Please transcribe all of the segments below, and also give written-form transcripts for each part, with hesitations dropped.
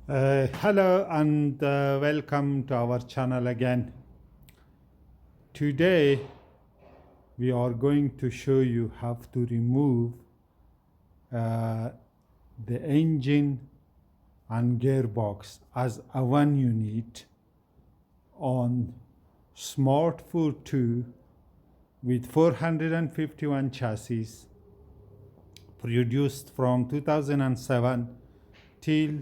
Hello and welcome to our channel again. Today we are going to show you how to remove the engine and gearbox as a one unit on Smart Fortwo with 451 chassis produced from 2007 till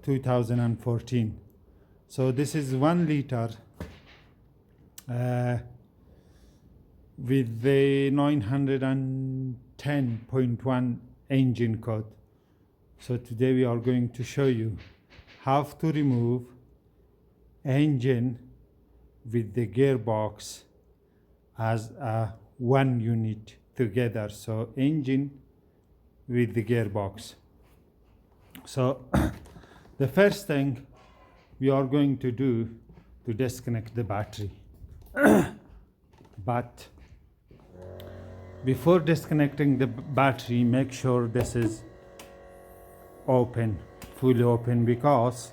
2014. So this is 1 liter with the 910.1 engine code. So today we are going to show you how to remove engine with the gearbox as a one unit together. So engine with the gearbox. So the first thing we are going to do to disconnect the battery. But before disconnecting the battery, make sure this is open, fully open, because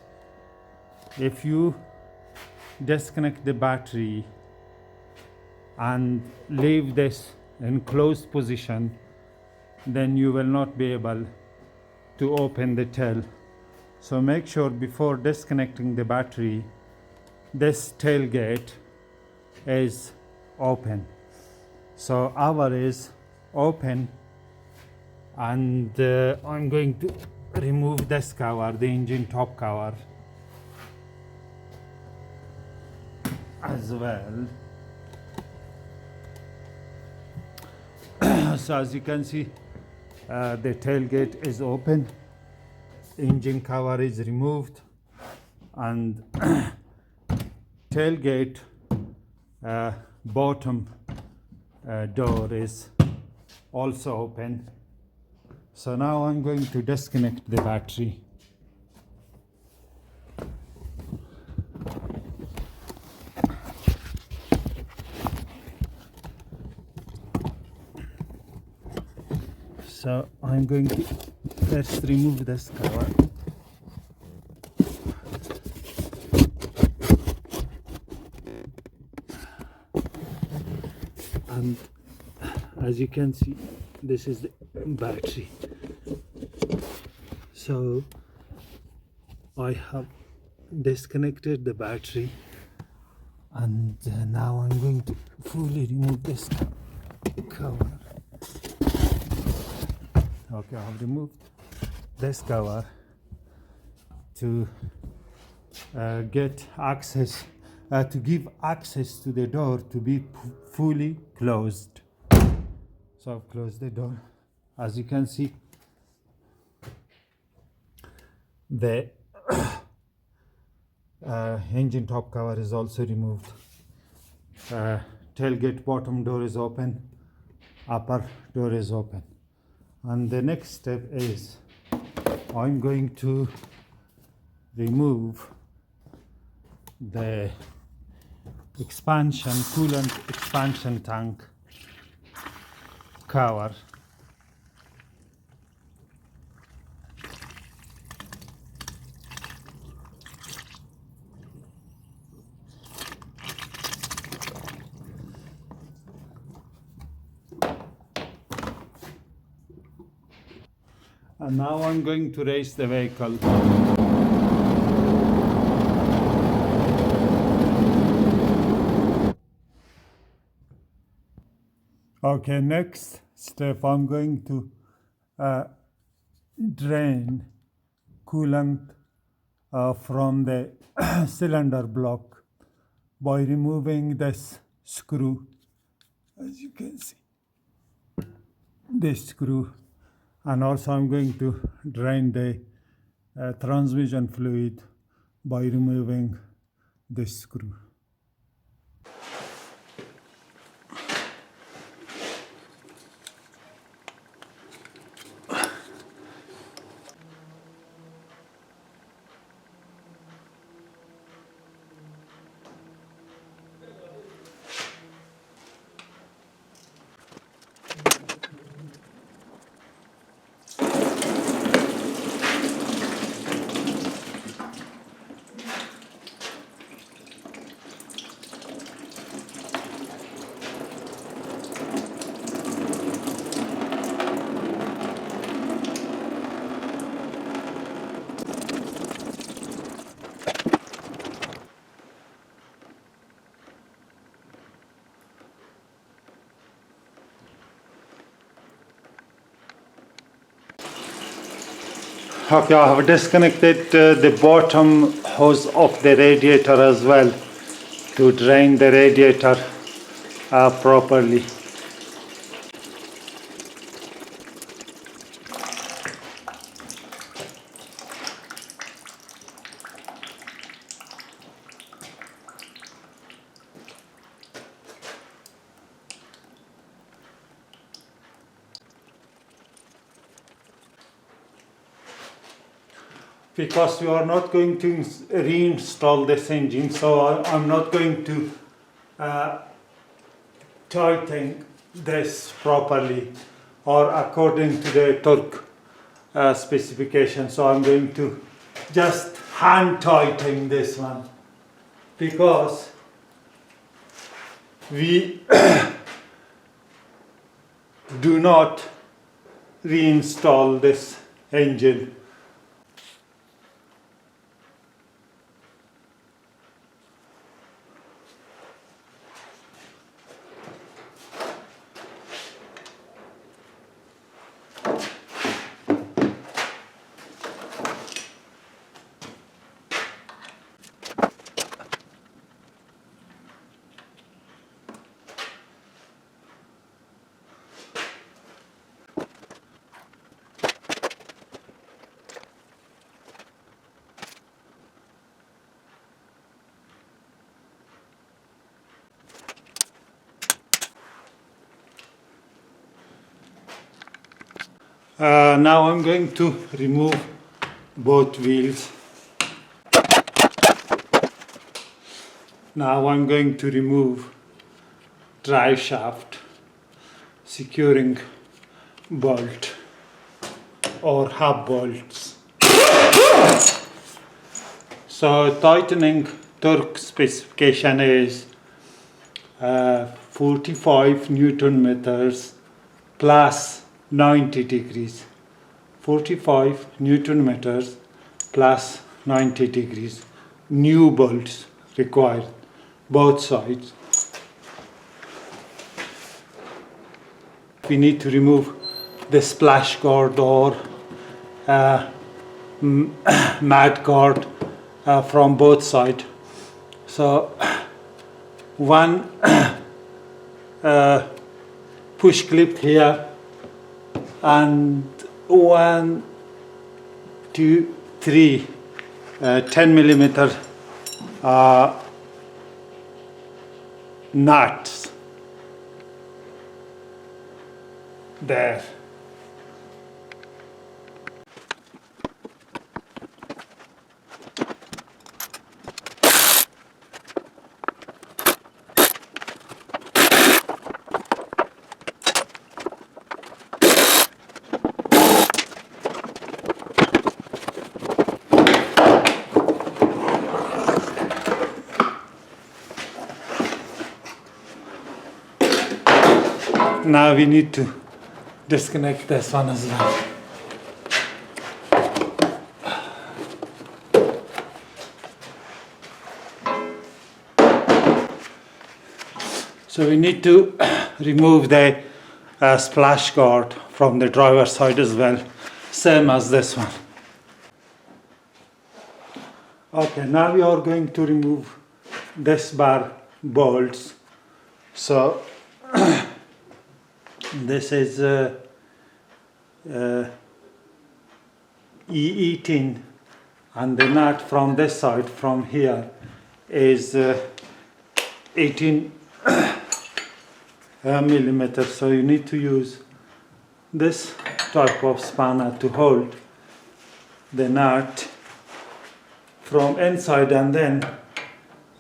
if you disconnect the battery and leave this in closed position, then you will not be able to open the tail. So make sure before disconnecting the battery, this tailgate is open. So our is open, and I'm going to remove this cover, the engine top cover, as well. So as you can see, the tailgate is open, engine cover is removed, and tailgate bottom door is also open. So now I'm going to disconnect the battery. So I'm going to first remove this cover. And as you can see, this is the battery. So I have disconnected the battery, and now I'm going to fully remove this cover. Okay, I've removed this cover to get access, to give access to the door to be fully closed. So I've closed the door. As you can see, the engine top cover is also removed. Tailgate bottom door is open, upper door is open. And the next step is I'm going to remove the coolant expansion tank cover. And now I'm going to raise the vehicle. Okay, next step, I'm going to drain coolant from the cylinder block by removing this screw. As you can see, this screw. And also I'm going to drain the transmission fluid by removing this screw. Okay, I have disconnected the bottom hose of the radiator as well to drain the radiator properly. Because we are not going to reinstall this engine, so I'm not going to tighten this properly or according to the torque specification. So I'm going to just hand tighten this one, because we do not reinstall this engine. Now I'm going to remove both wheels. Now I'm going to remove drive shaft securing bolt or hub bolts. So tightening torque specification is 45 Newton meters plus 90 degrees. 45 Newton meters plus 90 degrees. New bolts required, both sides. We need to remove the splash guard or mat guard from both sides. So one push clip here and 1, 2, 3 10 millimeter nuts there. Now we need to disconnect this one as well. So we need to remove the splash guard from the driver's side as well, same as this one. Okay, now we are going to remove this bar bolts. So this is E18 and the nut from this side, from here, is 18 millimeters. So you need to use this type of spanner to hold the nut from inside and then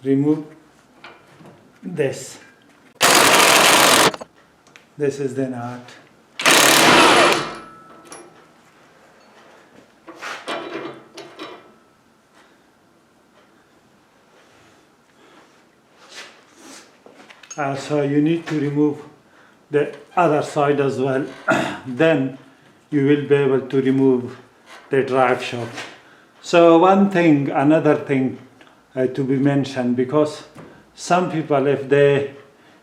remove this. This is the nut. So you need to remove the other side as well. Then you will be able to remove the drive shaft. So another thing to be mentioned, because some people, if they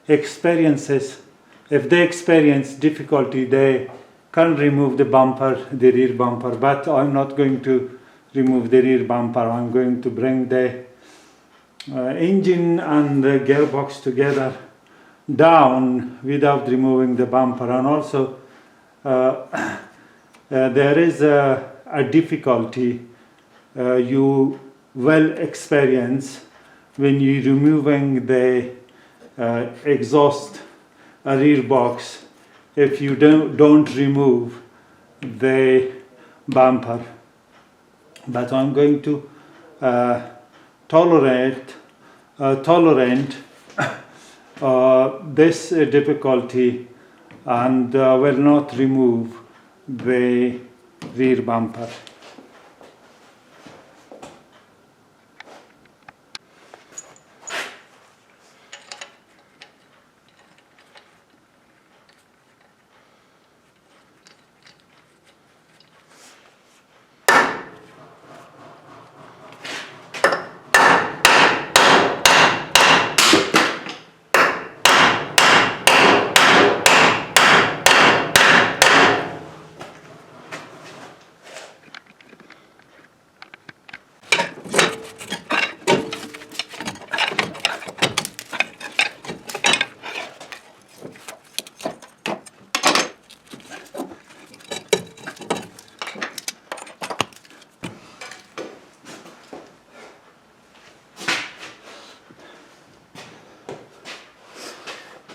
experience difficulty, they can remove the bumper, the rear bumper, but I'm not going to remove the rear bumper. I'm going to bring the engine and the gearbox together down without removing the bumper. And also there is a difficulty you will experience when you're removing the exhaust rear box if you don't remove the bumper. But I'm going to tolerate this difficulty and will not remove the rear bumper.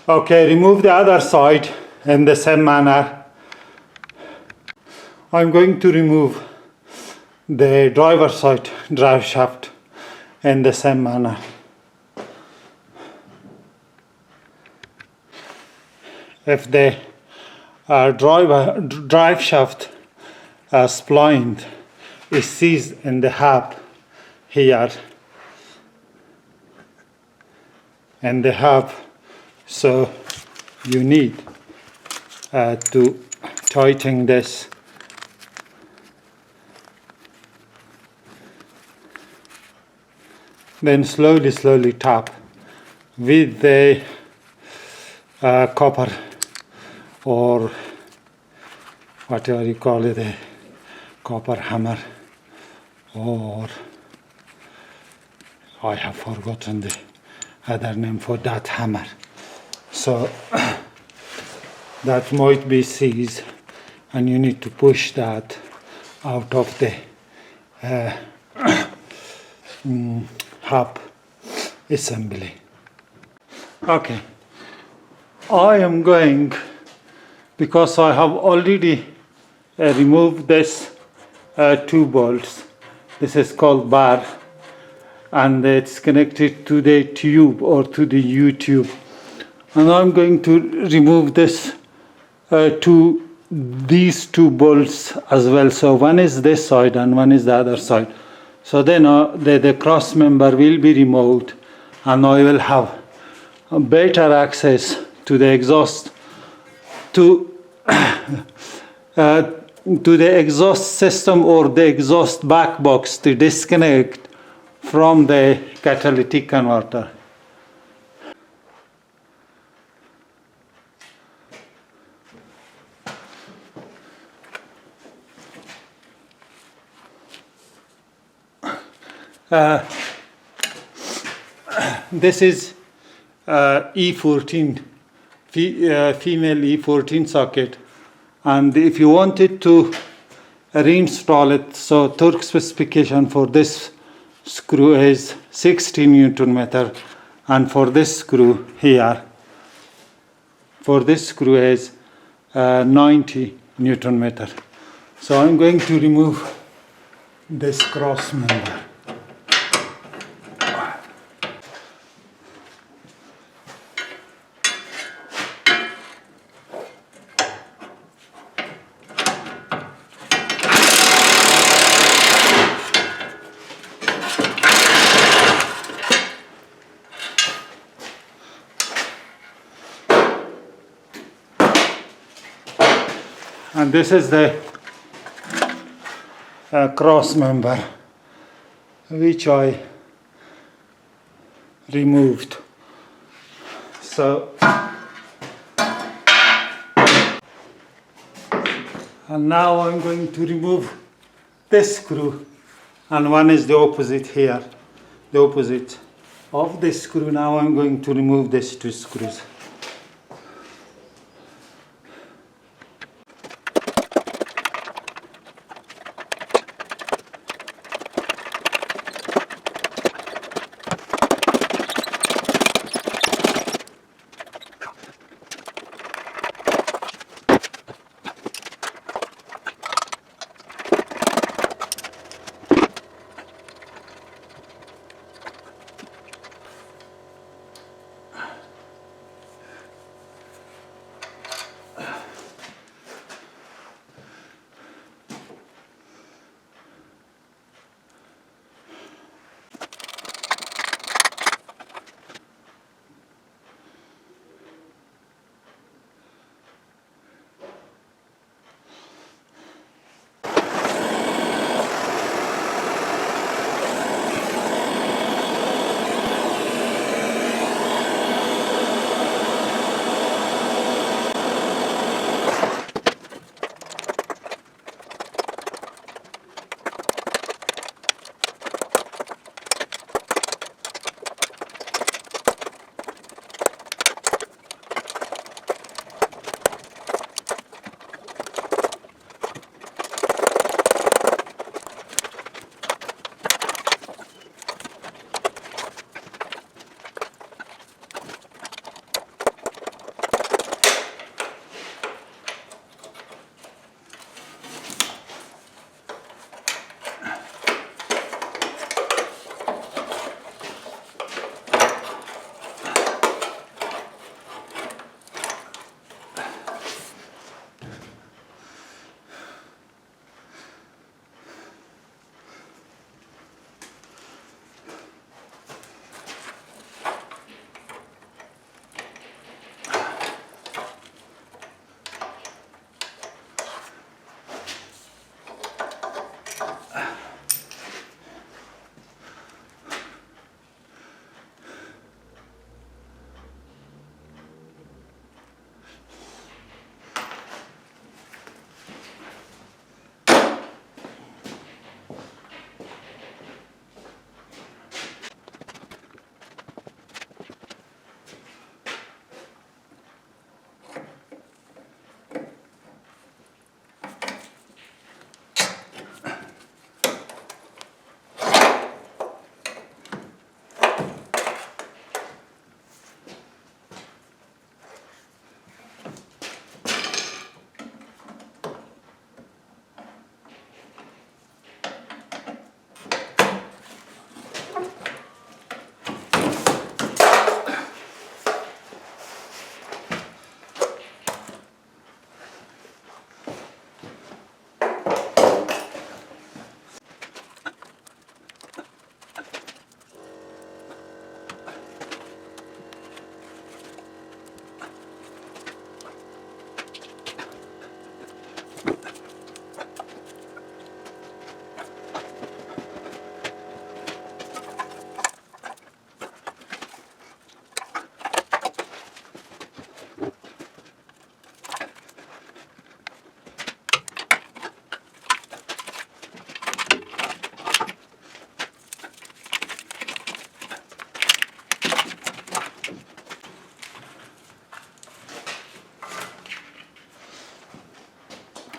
Okay, remove the other side in the same manner. I'm going to remove the driver side drive shaft in the same manner. If the drive shaft spline is seized in the hub here, and the hub, so you need to tighten this. Then slowly tap with the copper or whatever you call it, a copper hammer, or I have forgotten the other name for that hammer. So that might be seized and you need to push that out of the hub assembly. Okay, I am going, because I have already removed this 2 bolts. This is called bar, and it's connected to the tube or to the U-tube. And I'm going to remove this these 2 bolts as well. So one is this side and one is the other side. So then the cross member will be removed, and I will have better access to the exhaust, to the exhaust system or the exhaust back box to disconnect from the catalytic converter. This is E14, female E14 socket, and if you wanted to reinstall it, so torque specification for this screw is 60 Newton meter, and for this screw here, for this screw is 90 Newton meter. So I'm going to remove this cross member. And this is the cross member which I removed. So And now I'm going to remove this screw, and one is the opposite here, the opposite of this screw. Now I'm going to remove these two screws.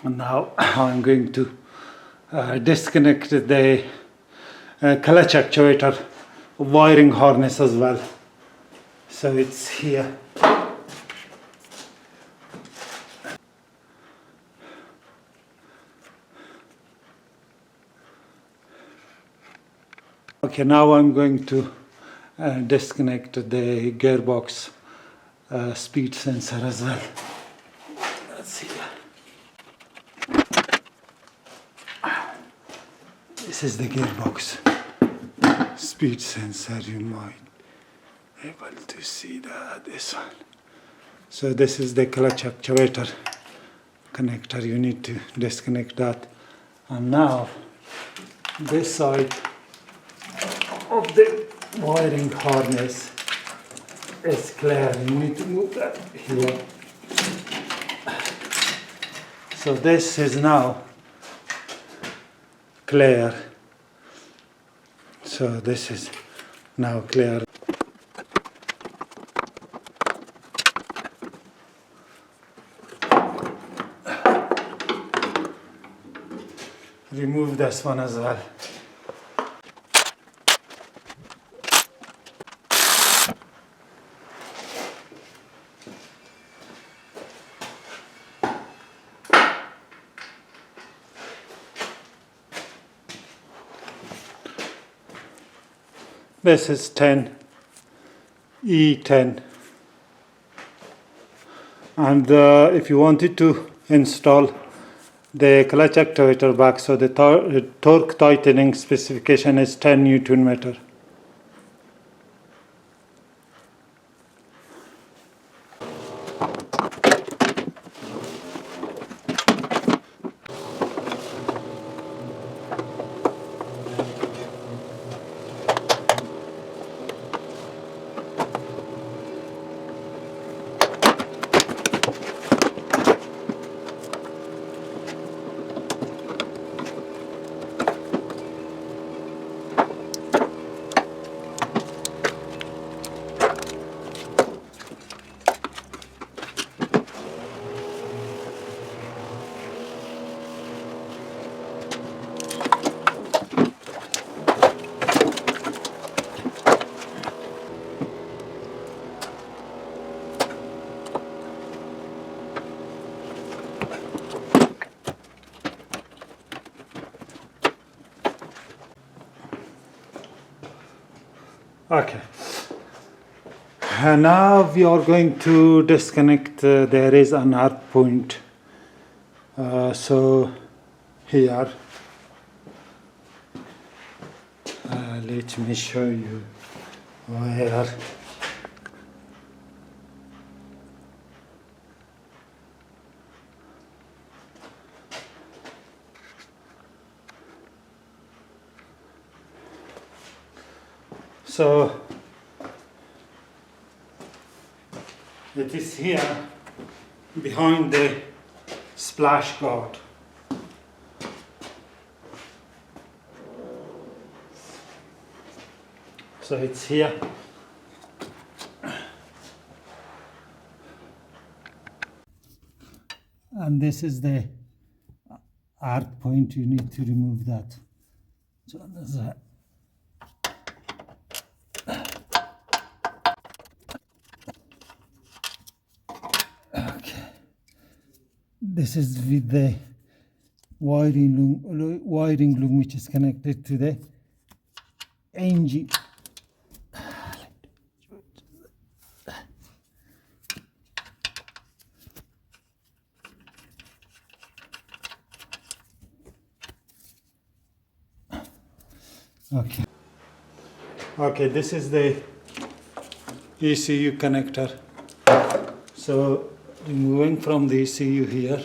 And now I'm going to disconnect the clutch actuator wiring harness as well. So it's here. Okay, now I'm going to disconnect the gearbox speed sensor as well. Let's see. This is the gearbox speed sensor. You might be able to see this one. So this is the clutch actuator connector. You need to disconnect that. And now this side of the wiring harness is clear. You need to move that here. So this is now clear. So this is now clear. Remove this one as well. This is 10, E10. And if you wanted to install the clutch actuator back, so the torque tightening specification is 10 Newton meter. Okay. Now we are going to disconnect. There is an arc point. So here, let me show you where. So it is here behind the splash guard. So it's here. And this is the arc point. You need to remove that. So there's a this is with the wiring loom which is connected to the engine. Okay, this is the ECU connector. So removing from the ECU here,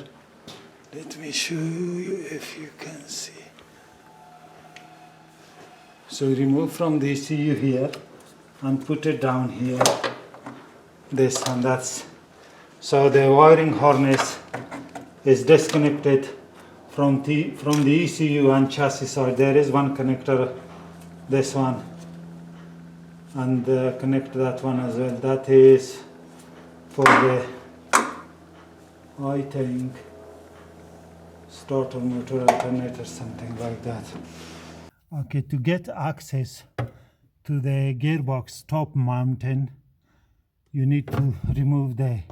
let me show you if you can see. So remove from the ECU here and put it down here, this and that's. So the wiring harness is disconnected from the ECU and chassis side. There is one connector, this one, and connect that one as well. That is for the, I think, starter motor alternator, something like that. Okay, to get access to the gearbox top mountain, you need to remove the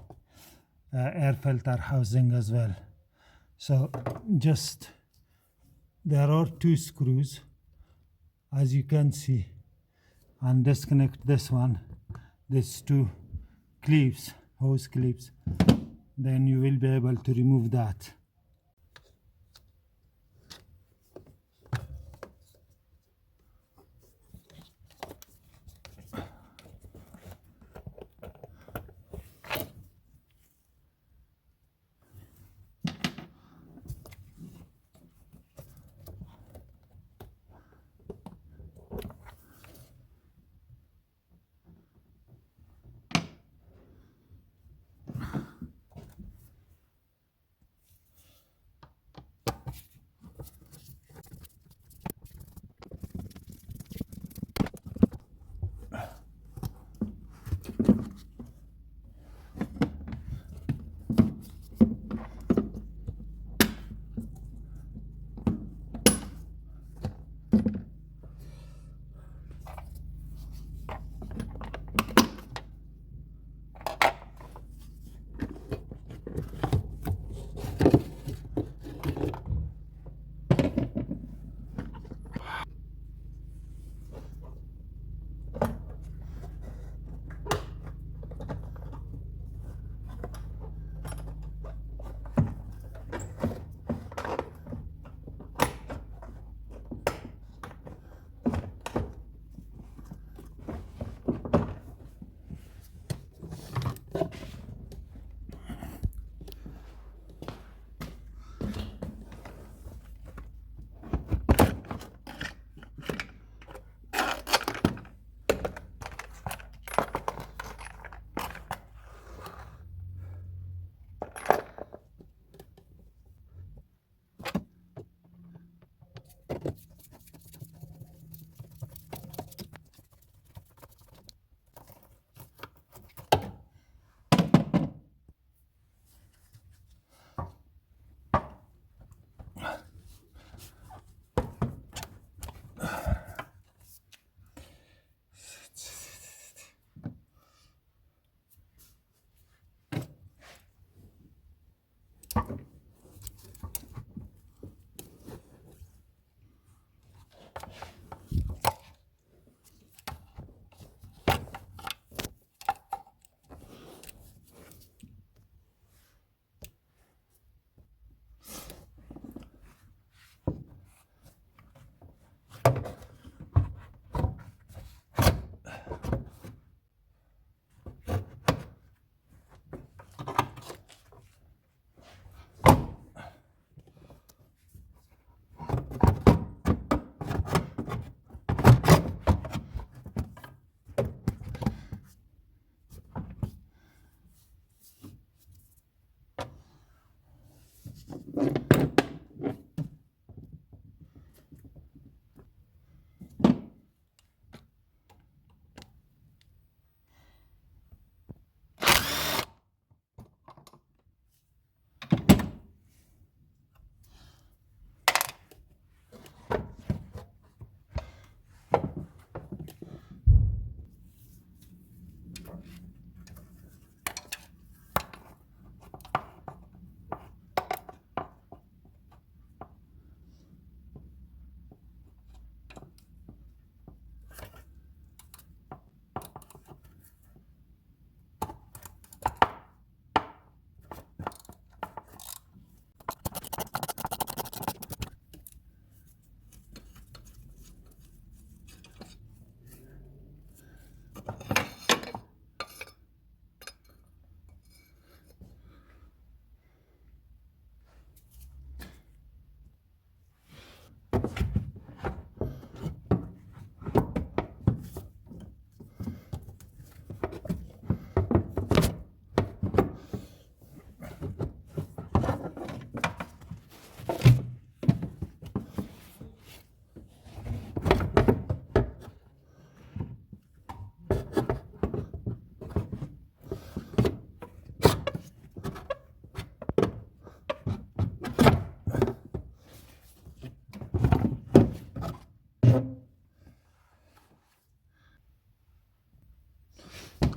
air filter housing as well. So just, there are two screws, as you can see, and disconnect this one, these two clips, hose clips, then you will be able to remove that.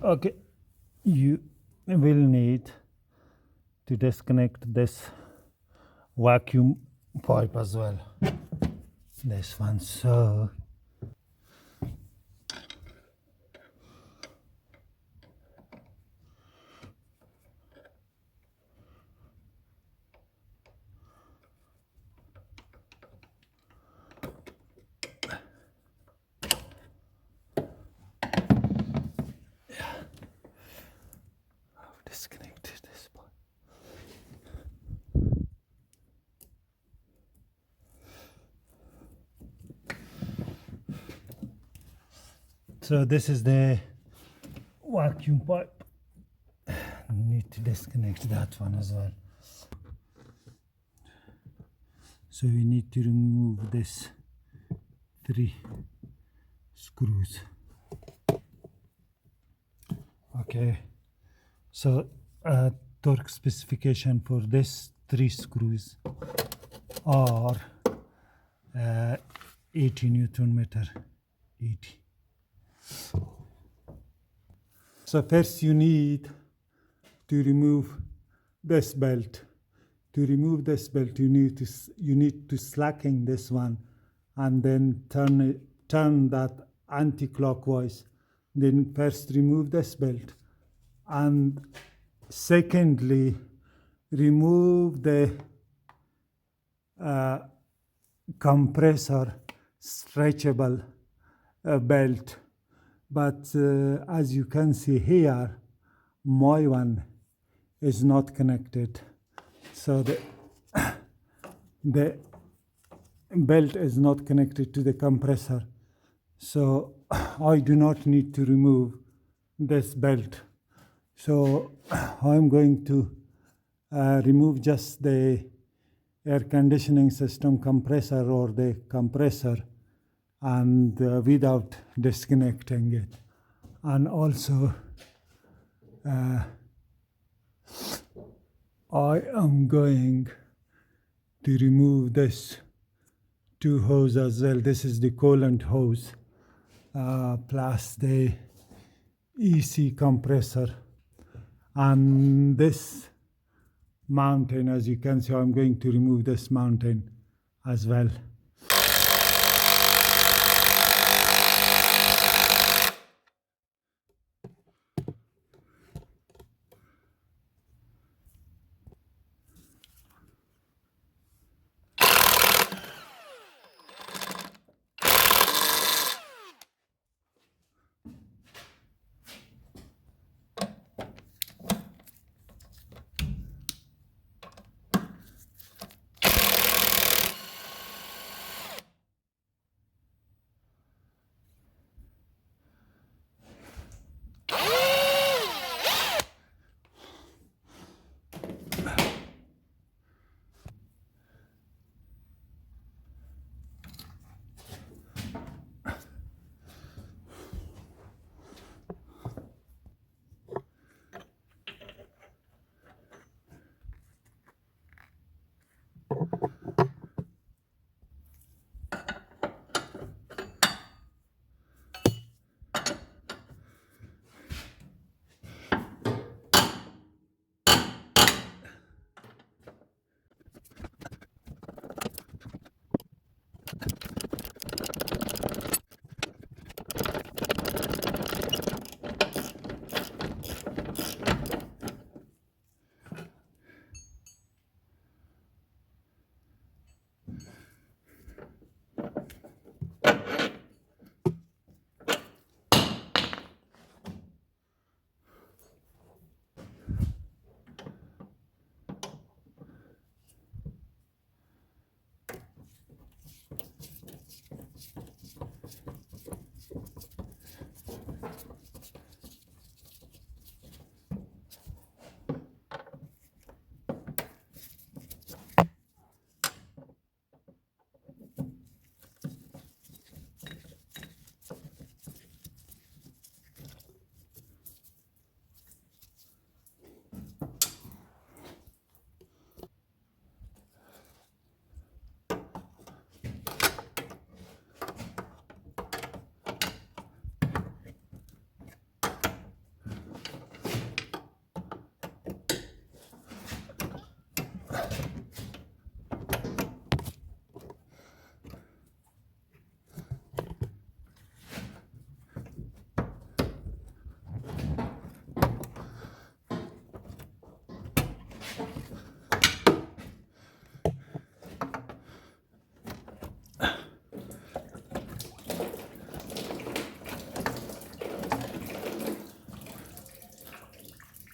Okay, you will need to disconnect this vacuum pipe as well, this one. I've disconnected this pipe. So this is the vacuum pipe. Need to disconnect that one as well. So we need to remove this 3 screws. Okay, so torque specification for this 3 screws are 80 Newton meter, 80. So first you need to remove this belt. To remove this belt, you need to slacken this one, and then turn that anti-clockwise. Then first remove this belt, and secondly remove the compressor stretchable belt. But as you can see here, my one is not connected, so the belt is not connected to the compressor, so I do not need to remove this belt. So I'm going to remove just the air conditioning system compressor or the compressor, and without disconnecting it. And also I am going to remove this 2 hose as well. This is the coolant hose plus the EC compressor, and this mountain, as you can see, I'm going to remove this mountain as well.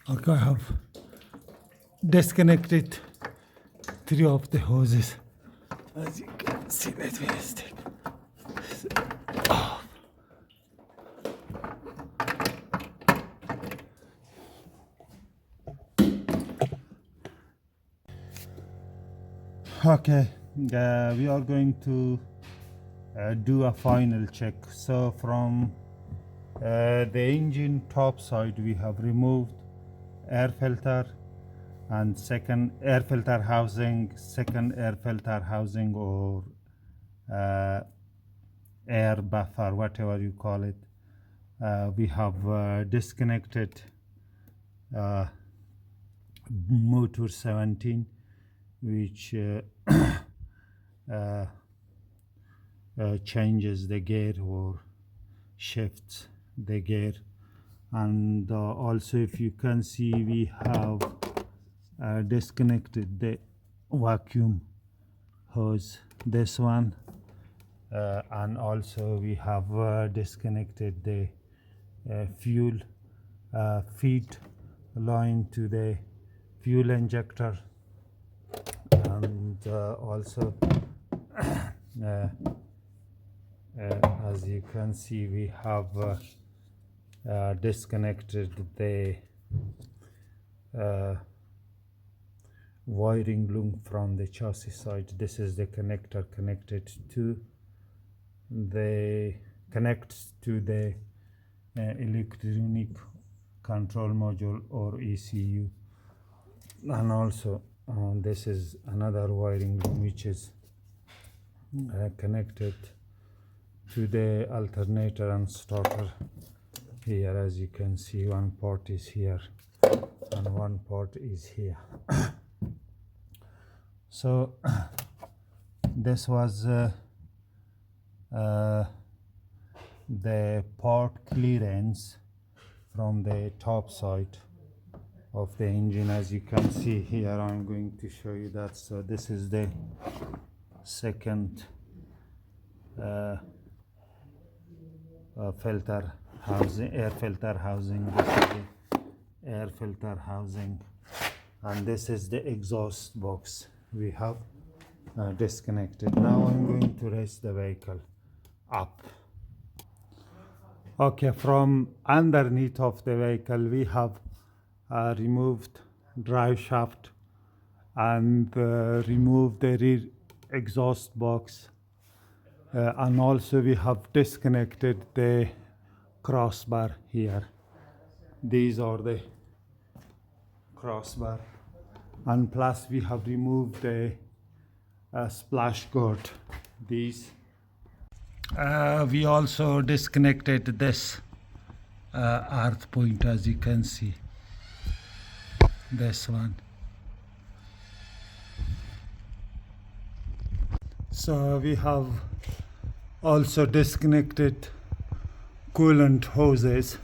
Okay, I have disconnected 3 of the hoses. As you can see, let me stick. Okay, we are going to do a final check. So from the engine top side, we have removed air filter and second air filter housing, second air filter housing, or air buffer, whatever you call it. We have disconnected motor 17, which changes the gear or shifts the gear. And also, if you can see, we have disconnected the vacuum hose, this one, and also we have disconnected the fuel feed line to the fuel injector, and also as you can see, we have disconnected the wiring loom from the chassis side. This is the connector connected to the electronic control module or ECU, and also this is another wiring loom which is connected to the alternator and starter. Here, as you can see, one port is here and one port is here. So this was the port clearance from the top side of the engine. As you can see here, I'm going to show you that. So this is the second filter housing, air filter housing. This is the air filter housing, and this is the exhaust box we have disconnected. Now I'm going to raise the vehicle up. Okay, from underneath of the vehicle we have removed drive shaft and removed the rear exhaust box, and also we have disconnected the crossbar here. These are the crossbar, and plus we have removed the splash guard. These we also disconnected this earth point, as you can see, this one. So we have also disconnected coolant hoses.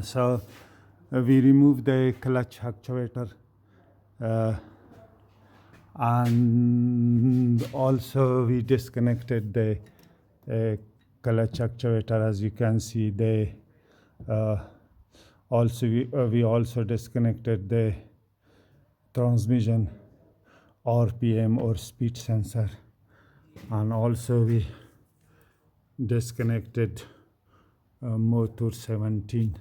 So we removed the clutch actuator, and also we disconnected the clutch actuator. As you can see, we also disconnected the transmission RPM or speed sensor, and also we disconnected motor 17,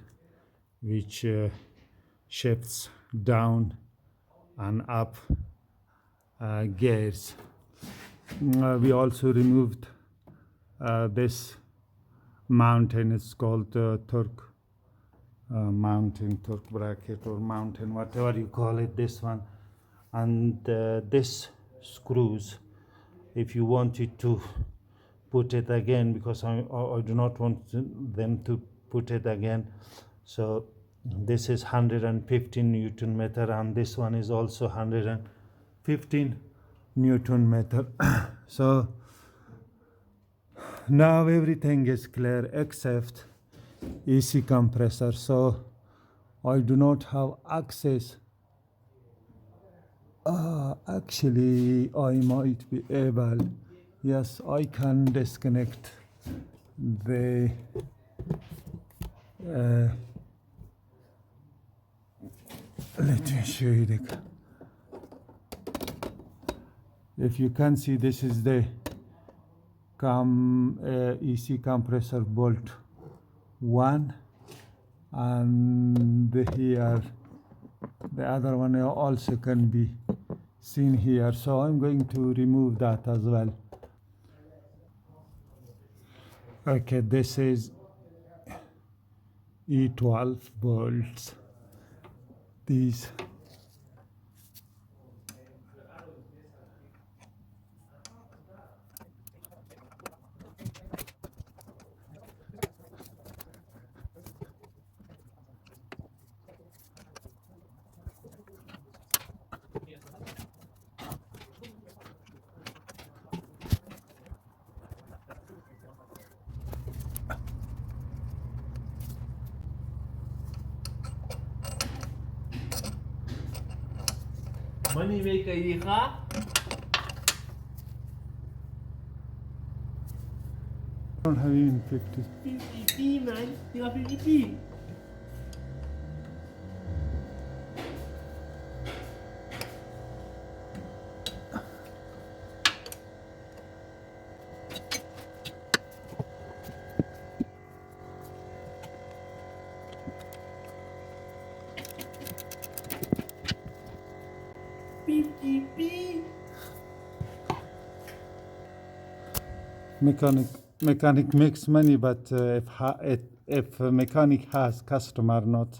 which shifts down and up gears. We also removed this mountain. It's called torque mountain, torque bracket, or mountain, whatever you call it, this one. And this screws, if you wanted to put it again, because I do not want them to put it again. So this is 115 Newton meter, and this one is also 115 Newton meter. So now everything is clear except AC compressor, so I do not have access. Actually, I might be able. Yes, I can disconnect the. Let me show you the. If you can see, this is the EC compressor bolt 1, and here the other one also can be seen here, so I'm going to remove that as well. Okay, this is E12 bolts. These money maker ये खा don't have even 50. 50p man, you got 50p. Mechanic makes money, but if a mechanic has customer, not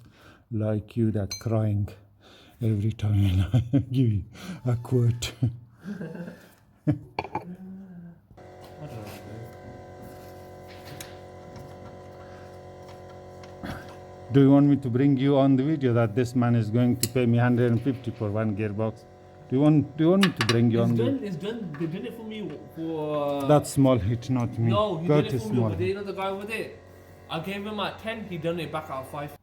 like you that crying every time I give you a quote. Do you want me to bring you on the video that this man is going to pay me 150 for one gearbox? Do you want me to bring you on? It's done. They did it for me for. That small hit, not me. No, he Go did to it for me small over there. You know the guy over there. I gave him at 10. He done it back at 5.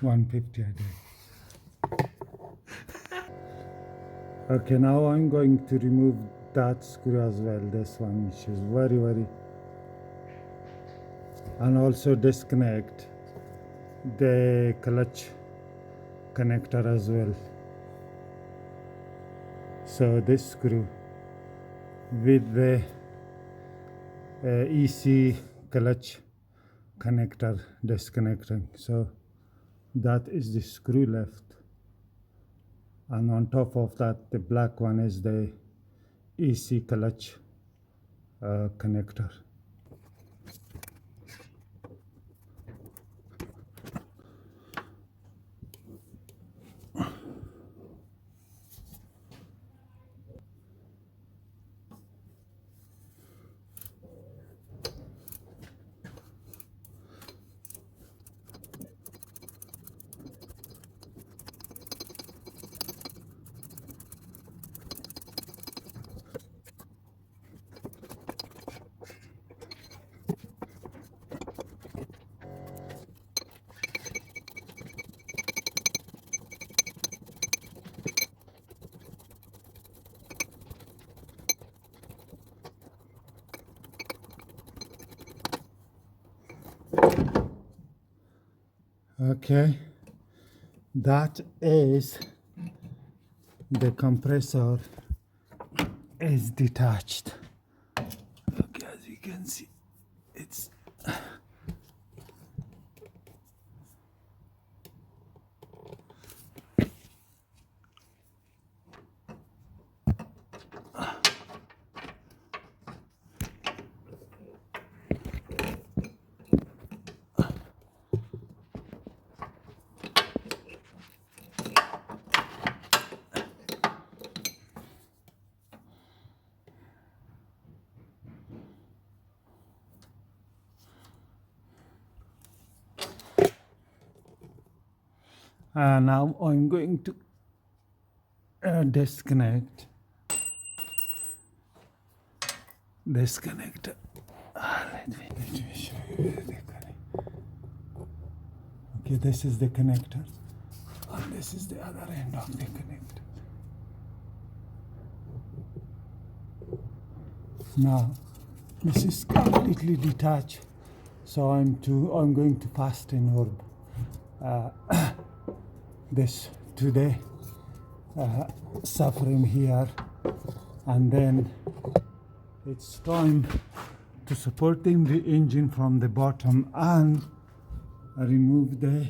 $150 a day. Okay, now I'm going to remove that screw as well, this one, which is very, and also disconnect the clutch connector as well. So this screw with the EC clutch connector disconnecting. So that is the screw left, and on top of that the black one is the EC clutch connector. Okay, that is the compressor is detached. Okay, as you can see, it's Now I'm going to disconnect this connector. Let me show you the connector. Okay, this is the connector, and this is the other end of the connector. Now this is completely detached, so I'm going to fasten or this to the subframe here, and then it's time to support the engine from the bottom and remove the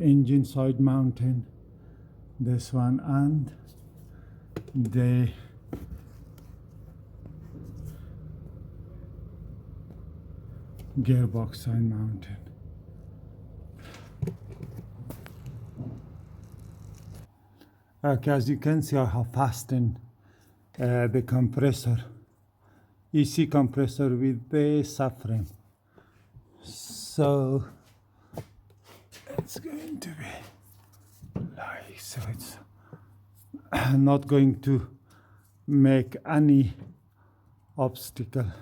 engine side mounting, this one, and the gearbox side mounting. Okay, as you can see, I have fastened the compressor, EC compressor, with the subframe. So it's going to be like so. It's not going to make any obstacle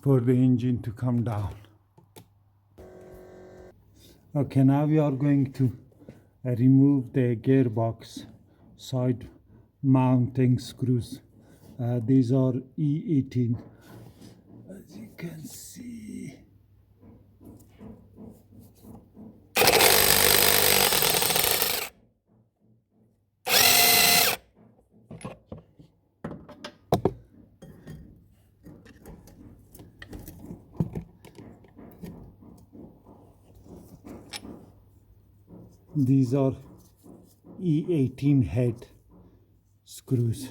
for the engine to come down. Okay, now we are going to remove the gearbox side mounting screws. These are E18, as you can see. These are E18 head screws.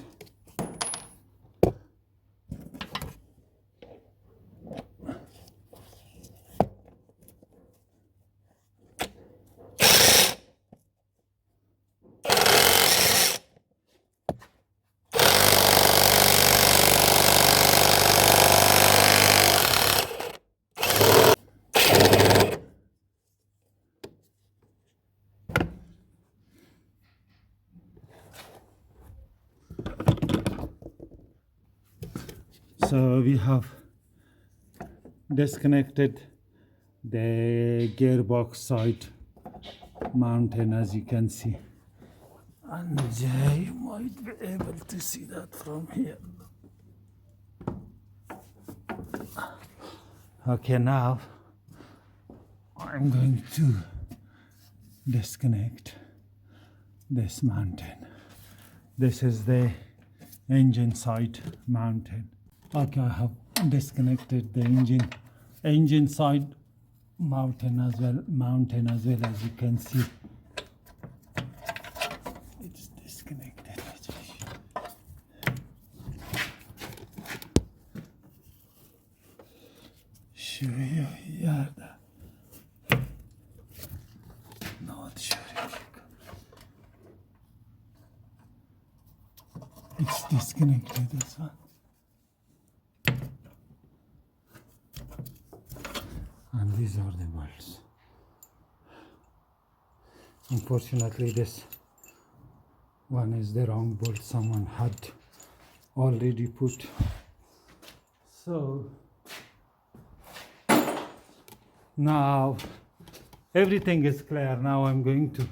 So we have disconnected the gearbox side mounting, as you can see, and you might be able to see that from here. Okay, now I'm going to disconnect this mounting. This is the engine side mounting. Okay, I have disconnected the engine side mounting as well, as you can see. It's disconnected. Show you here. Not sure if you can. It's disconnected, this one. And these are the bolts. Unfortunately, this one is the wrong bolt someone had already put. So now everything is clear. Now I'm going to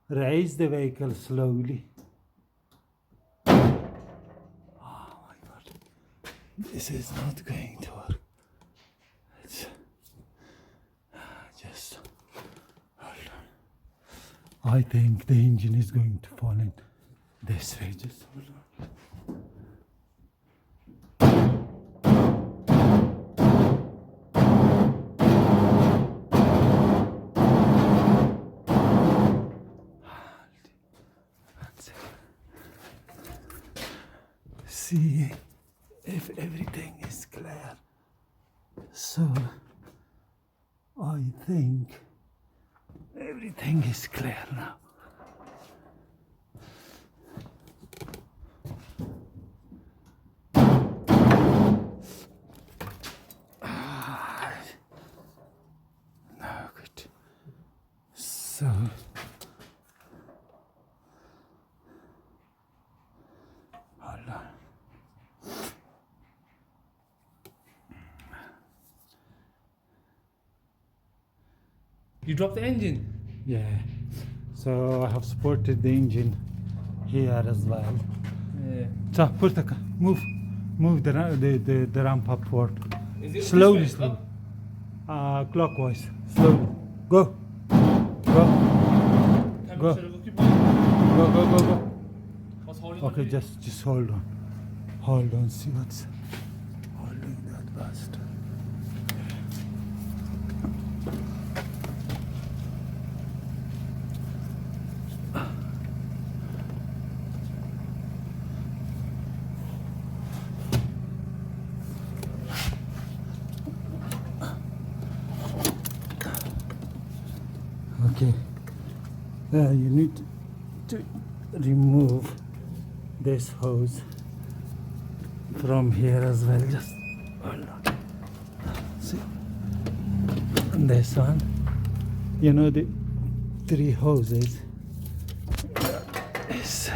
raise the vehicle slowly. Oh my God, this is not going to work. It's just hold on. I think the engine is going to fall in this way. Just hold on. See if everything is clear. So I think everything is clear now. So hold on. You dropped the engine. Yeah. So I have supported the engine here as well. Yeah. So put the move the ramp upward. Is it Slowly, this way? slowly. Clockwise. Slowly. Go. Go. Go. Go. What's holding Okay, on to it? just hold on. Hold on. See what's holding that bastard. Okay, you need to remove this hose from here as well. Just hold on. See, and this one, you know, the 3 hoses. Is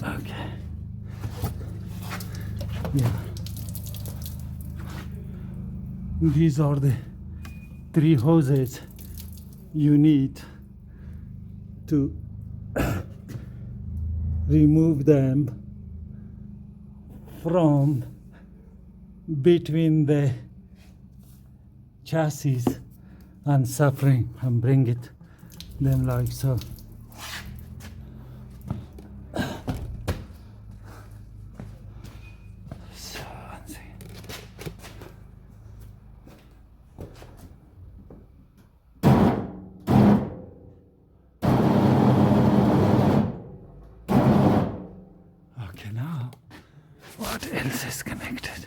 okay. Yeah. These are the 3 hoses you need to remove them from between the chassis and subframe and bring it them like so. Okay, now what else is connected?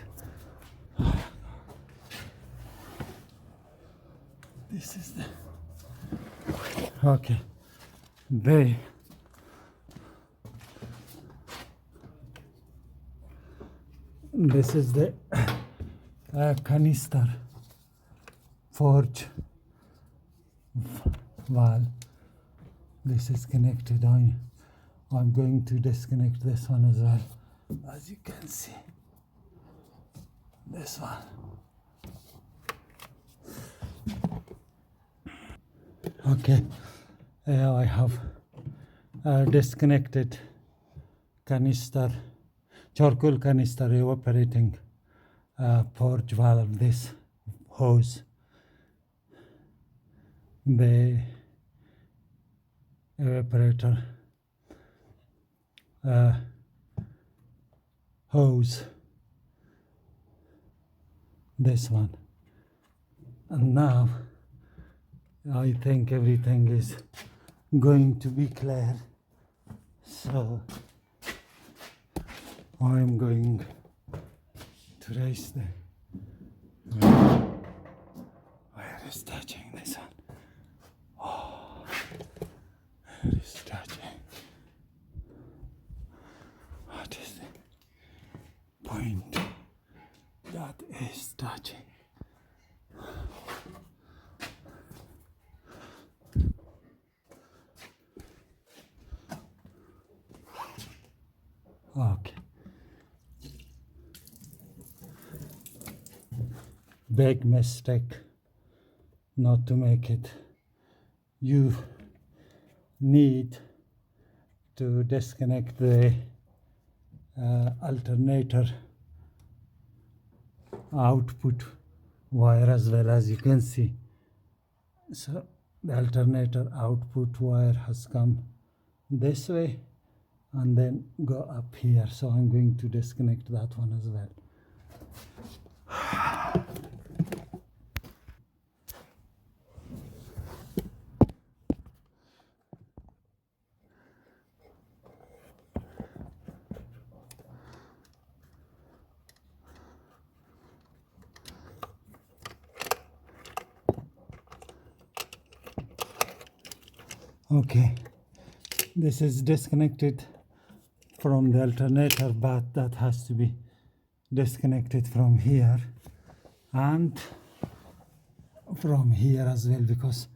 This is the okay. This is the canister forge valve. This is connected on. I'm going to disconnect this one as well, as you can see. This one. Okay, I have disconnected canister, charcoal canister evaporating forge valve, this hose, the evaporator hose, this one, and now I think everything is going to be clear, so I'm going to raise the where is touching this one. Oh, where is touching? What is the point that is touching? Okay. Big mistake not to make it. You need to disconnect the alternator output wire as well, as you can see. So the alternator output wire has come this way and then go up here, so I'm going to disconnect that one as well. Okay, this is disconnected from the alternator, but that has to be disconnected from here. and from here as well, because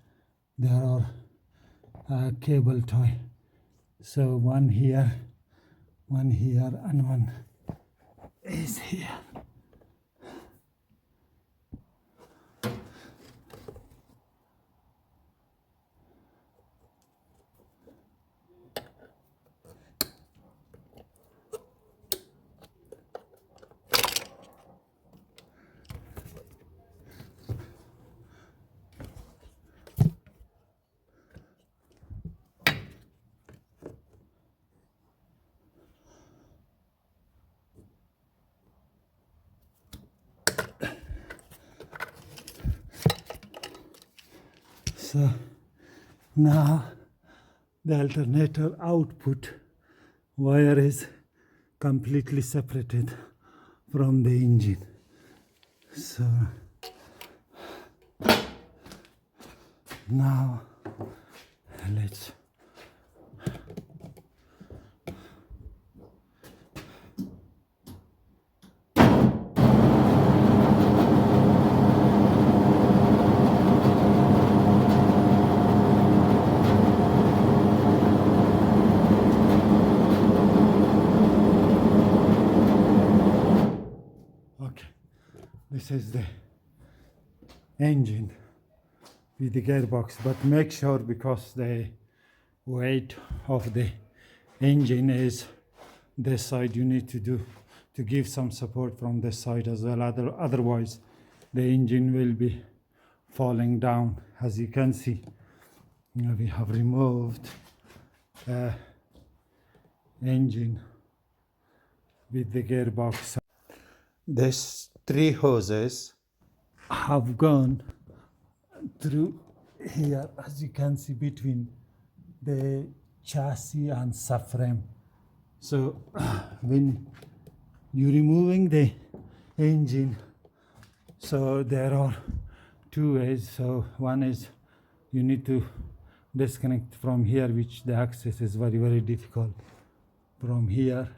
there are cable tie. So one here, and one is here. So now the alternator output wire is completely separated from the engine. So now let's okay. This is the engine with the gearbox, but make sure, because the weight of the engine is this side, you need to give some support from this side as well. Otherwise the engine will be falling down. As you can see, we have removed engine with the gearbox. These three hoses have gone through here, as you can see, between the chassis and subframe. So when you're removing the engine, so there are two ways. So one is you need to disconnect from here, which the access is very, very difficult, from here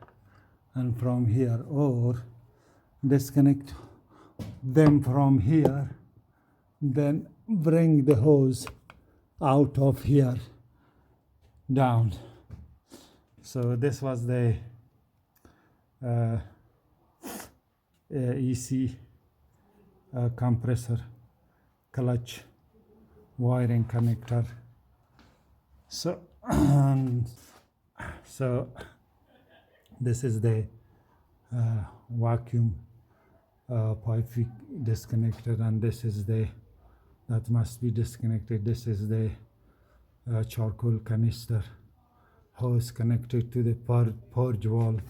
and from here, or disconnect them from here, then bring the hose out of here down. So this was the EC compressor clutch wiring connector. So so this is the vacuum pipe we disconnected, and this is the that must be disconnected. This is the charcoal canister hose connected to the purge valve,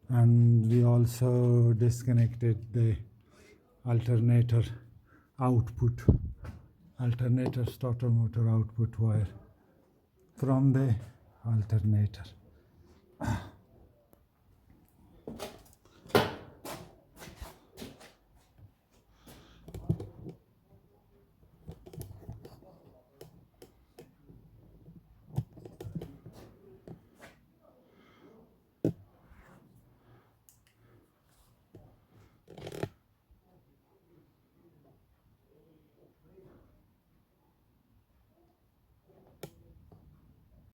and we also disconnected the alternator starter motor output wire from the alternator.